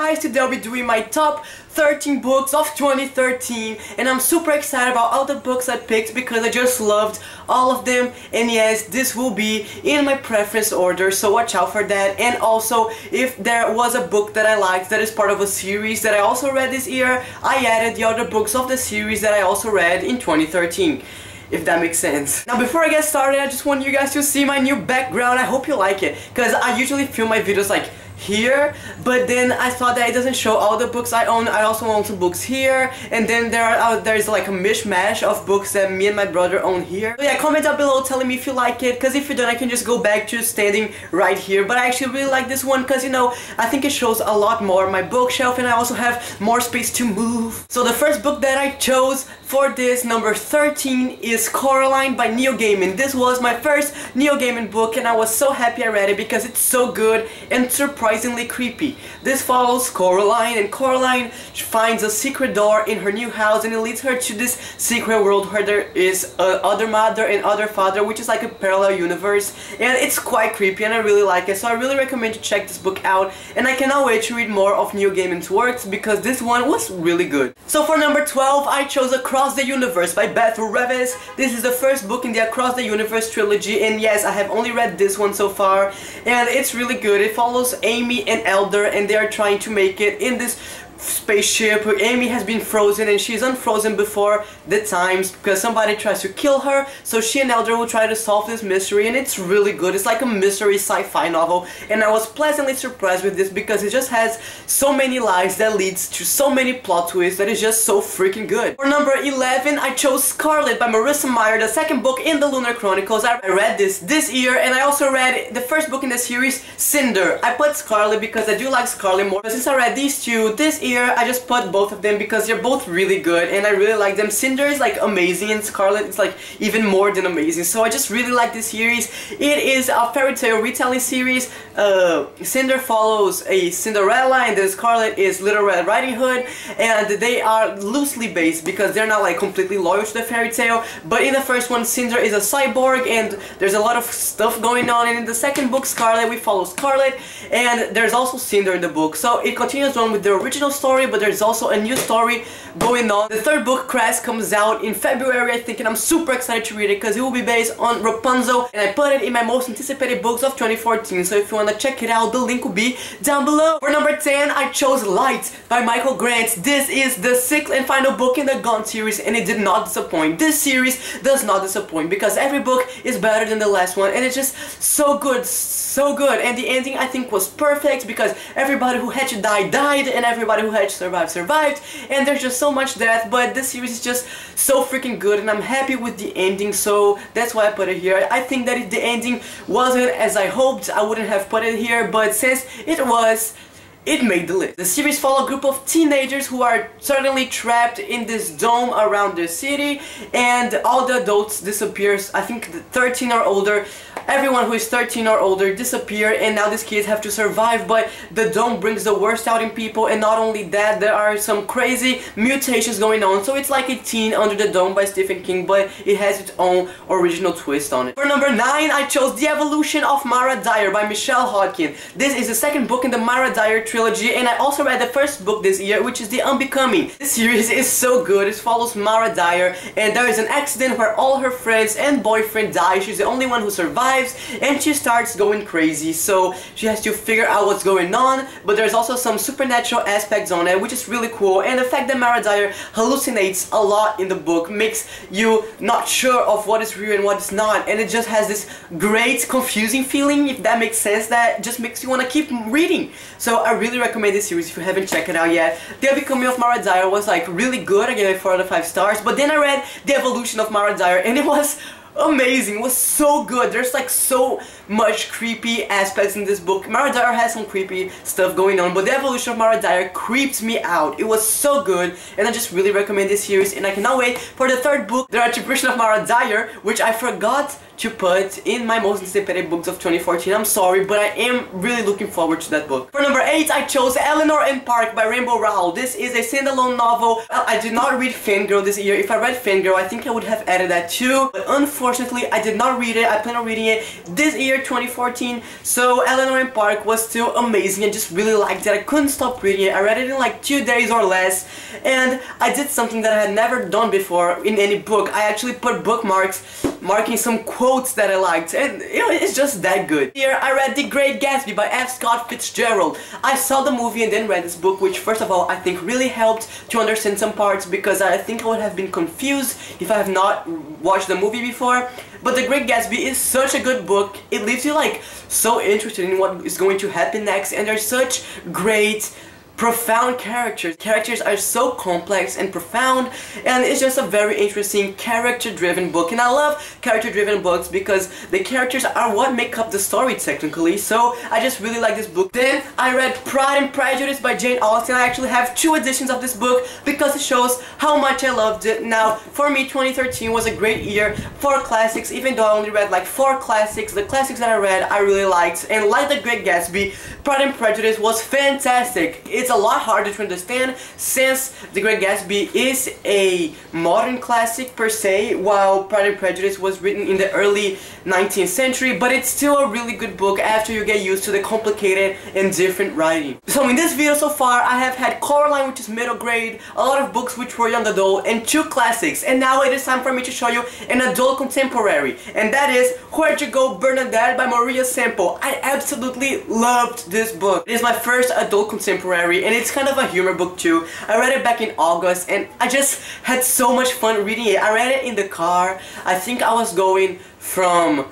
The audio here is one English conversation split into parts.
guys, today I'll be doing my top 13 books of 2013, and I'm super excited about all the books I picked because I just loved all of them. And yes, this will be in my preference order, so watch out for that. And also, if there was a book that I liked that is part of a series that I also read this year, I added the other books of the series that I also read in 2013. If that makes sense. Now before I get started, I just want you guys to see my new background. I hope you like it, because I usually film my videos like here, but then I thought that it doesn't show all the books I own. I also own some books here, and then there's like a mishmash of books that me and my brother own here. So yeah, comment down below telling me if you like it, because if you don't, I can just go back to standing right here. But I actually really like this one because, you know, I think it shows a lot more on my bookshelf, and I also have more space to move. So the first book that I chose for this, number 13, is Coraline by Neil Gaiman. This was my first Neil Gaiman book, and I was so happy I read it because it's so good and surprisingly creepy. This follows Coraline, and Coraline finds a secret door in her new house, and it leads her to this secret world where there is other mother and other father, which is like a parallel universe, and it's quite creepy and I really like it. So I really recommend you check this book out, and I cannot wait to read more of Neil Gaiman's works because this one was really good. So for number 12, I chose Across the Universe by Beth Revis. This is the first book in the Across the Universe trilogy, and yes, I have only read this one so far, and it's really good. It follows Amy and Elder, and they are trying to make it in this spaceship. Amy has been frozen, and she's unfrozen before the times because somebody tries to kill her, so she and Elder will try to solve this mystery, and it's really good. It's like a mystery sci-fi novel, and I was pleasantly surprised with this because it just has so many lies that leads to so many plot twists that is just so freaking good. For number 11, I chose Scarlet by Marissa Meyer, the second book in the Lunar Chronicles. I read this year, and I also read the first book in the series, Cinder. I put Scarlet because I do like Scarlet more, but since I read these two this year, I just put both of them because they're both really good and I really like them. Cinder is like amazing, and Scarlet is like even more than amazing, so I just really like this series. It is a fairy tale retelling series. Cinder follows a Cinderella, and then Scarlet is Little Red Riding Hood, and they are loosely based because they're not like completely loyal to the fairy tale. But in the first one, Cinder is a cyborg and there's a lot of stuff going on, and in the second book, Scarlet, we follow Scarlet, and there's also Cinder in the book, so it continues on with the original story, but there's also a new story going on. The third book, Crash, comes out in February, I think, and I'm super excited to read it because it will be based on Rapunzel, and I put it in my most anticipated books of 2014, so if you want to check it out, the link will be down below. For number 10, I chose Light by Michael Grant. This is the 6th and final book in the Gaunt series, and it did not disappoint. This series does not disappoint because every book is better than the last one, and it's just so good, so good. And the ending, I think, was perfect because everybody who had to die died, and everybody who had to survive survived, and there's just so much death, but this series is just so freaking good, and I'm happy with the ending, so that's why I put it here. I think that if the ending wasn't as I hoped, I wouldn't have put it here, but since it was, it made the list. The series follows a group of teenagers who are suddenly trapped in this dome around the city, and all the adults disappear. I think 13 or older. Everyone who is 13 or older disappear, and now these kids have to survive, but the dome brings the worst out in people, and not only that, there are some crazy mutations going on, so it's like a Teen Under the Dome by Stephen King, but it has its own original twist on it. For number 9, I chose The Evolution of Mara Dyer by Michelle Hodkin. This is the second book in the Mara Dyer trilogy, and I also read the first book this year, which is The Unbecoming. This series is so good. It follows Mara Dyer, and there is an accident where all her friends and boyfriend die. She's the only one who survives, and she starts going crazy, so she has to figure out what's going on, but there's also some supernatural aspects on it, which is really cool. And the fact that Mara Dyer hallucinates a lot in the book makes you not sure of what is real and what is not, and it just has this great confusing feeling, if that makes sense, that just makes you want to keep reading. So I really recommend this series if you haven't checked it out yet. The Unbecoming of Mara Dyer was like really good. I gave it 4 out of 5 stars, but then I read The Evolution of Mara Dyer, and it was amazing. It was so good. There's like so much creepy aspects in this book. Mara Dyer has some creepy stuff going on, but The Evolution of Mara Dyer creeped me out. It was so good, and I just really recommend this series, and I cannot wait for the third book, The Retribution of Mara Dyer, which I forgot to put in my most anticipated books of 2014. I'm sorry, but I am really looking forward to that book. For number 8, I chose Eleanor and Park by Rainbow Rowell. This is a standalone novel. I did not read Fangirl this year. If I read Fangirl, I think I would have added that too, but unfortunately, I did not read it. I plan on reading it this year year 2014, so Eleanor in Park was still amazing. I just really liked it. I couldn't stop reading it. I read it in like 2 days or less, and I did something that I had never done before in any book. I actually put bookmarks marking some quotes that I liked, and you know, it's just that good. Here I read The Great Gatsby by F. Scott Fitzgerald. I saw the movie and then read this book, which first of all I think really helped to understand some parts, because I think I would have been confused if I have not watched the movie before. But The Great Gatsby is such a good book. It leaves you like so interested in what is going to happen next, and there's such great profound characters. Characters are so complex and profound, and it's just a very interesting character-driven book. And I love character-driven books because the characters are what make up the story technically, so I just really like this book. Then I read Pride and Prejudice by Jane Austen. I actually have 2 editions of this book because it shows how much I loved it. Now, for me, 2013 was a great year for classics, even though I only read like 4 classics. The classics that I read, I really liked, and like The Great Gatsby, Pride and Prejudice was fantastic. It's a lot harder to understand since The Great Gatsby is a modern classic per se, while Pride and Prejudice was written in the early 19th century, but it's still a really good book after you get used to the complicated and different writing. So in this video so far, I have had Coraline, which is middle grade, a lot of books which were young adult, and 2 classics. And now it is time for me to show you an adult contemporary, and that is Where'd You Go, Bernadette by Maria Semple. I absolutely loved this book. It is my first adult contemporary, and it's kind of a humor book too. I read it back in August, and I just had so much fun reading it. I read it in the car. I think I was going from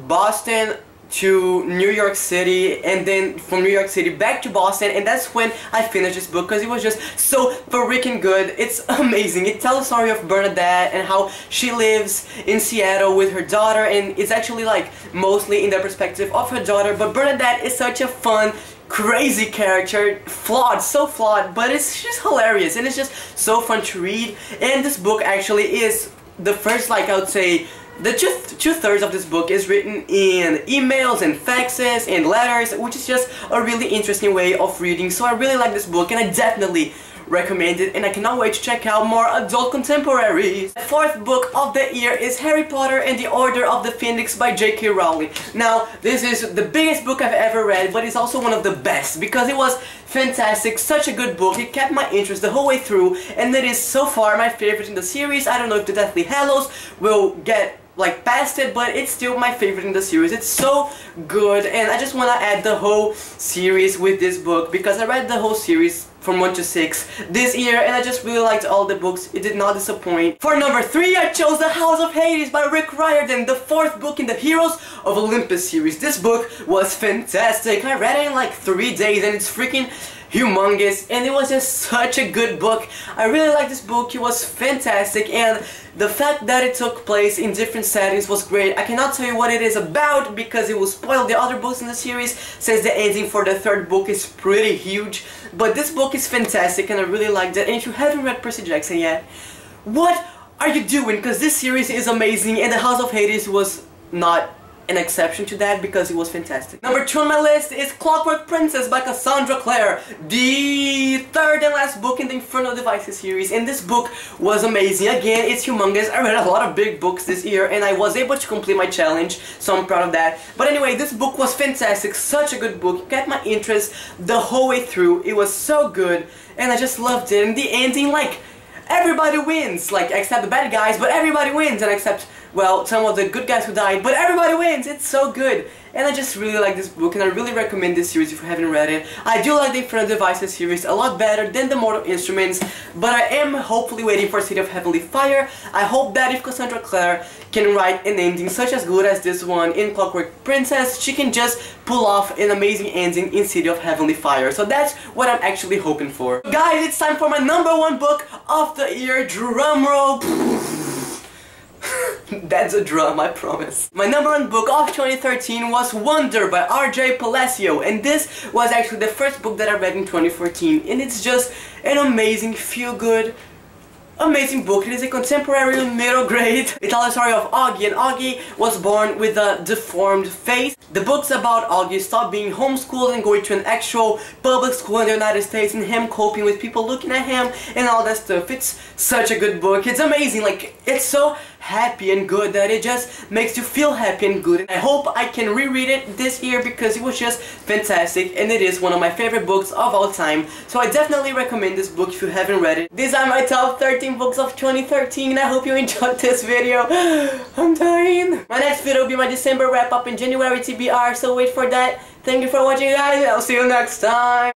Boston to New York City, and then from New York City back to Boston, and that's when I finished this book because it was just so freaking good. It's amazing. It tells the story of Bernadette and how she lives in Seattle with her daughter, and it's actually like mostly in the perspective of her daughter, but Bernadette is such a fun, crazy character, flawed, so flawed, but it's just hilarious, and it's just so fun to read. And this book actually is the first, like, I would say, the two-thirds of this book is written in emails and faxes and letters, which is just a really interesting way of reading. So I really like this book, and I definitely recommend it, and I cannot wait to check out more adult contemporaries. The 4th book of the year is Harry Potter and the Order of the Phoenix by J.K. Rowling. Now, this is the biggest book I've ever read, but it's also one of the best because it was fantastic, such a good book. It kept my interest the whole way through, and it is so far my favorite in the series. I don't know if the Deathly Hallows will get like past it, but it's still my favorite in the series. It's so good, and I just want to add the whole series with this book because I read the whole series from 1 to 6 this year, and I just really liked all the books. It did not disappoint. For number 3, I chose The House of Hades by Rick Riordan, the 4th book in the Heroes of Olympus series. This book was fantastic. I read it in like 3 days, and it's freaking humongous, and it was just such a good book. I really liked this book. It was fantastic, and the fact that it took place in different settings was great. I cannot tell you what it is about because it will spoil the other books in the series, since the ending for the 3rd book is pretty huge, but this book is fantastic and I really liked it. And if you haven't read Percy Jackson yet, what are you doing? Because this series is amazing, and The House of Hades was not an exception to that because it was fantastic. Number 2 on my list is Clockwork Princess by Cassandra Clare, the 3rd and last book in the Infernal Devices series, and this book was amazing. Again, it's humongous. I read a lot of big books this year, and I was able to complete my challenge, so I'm proud of that. But anyway, this book was fantastic, such a good book. It kept my interest the whole way through. It was so good, and I just loved it. And the ending, like, everybody wins, like, except the bad guys, but everybody wins, and except, well, some of the good guys who died, but everybody wins. It's so good. And I just really like this book, and I really recommend this series if you haven't read it. I do like the Infernal Devices series a lot better than the Mortal Instruments, but I am hopefully waiting for City of Heavenly Fire. I hope that if Cassandra Clare can write an ending such as good as this one in Clockwork Princess, she can just pull off an amazing ending in City of Heavenly Fire. So that's what I'm actually hoping for. Guys, it's time for my number 1 book of the year. Drumroll. That's a drum, I promise. My number 1 book of 2013 was Wonder by R.J. Palacio, and this was actually the first book that I read in 2014, and it's just an amazing, feel-good, amazing book. It is a contemporary middle grade. It tells the story of Augie, and Augie was born with a deformed face. The book's about Augie stop being homeschooled and going to an actual public school in the United States, and him coping with people looking at him and all that stuff. It's such a good book. It's amazing. Like, it's so happy and good that it just makes you feel happy and good. And I hope I can reread it this year because it was just fantastic, and it is one of my favorite books of all time. So I definitely recommend this book if you haven't read it. These are my top 13 books of 2013, and I hope you enjoyed this video. I'm dying. My next video will be my December wrap up in January TBR, so wait for that. Thank you for watching, guys. I'll see you next time.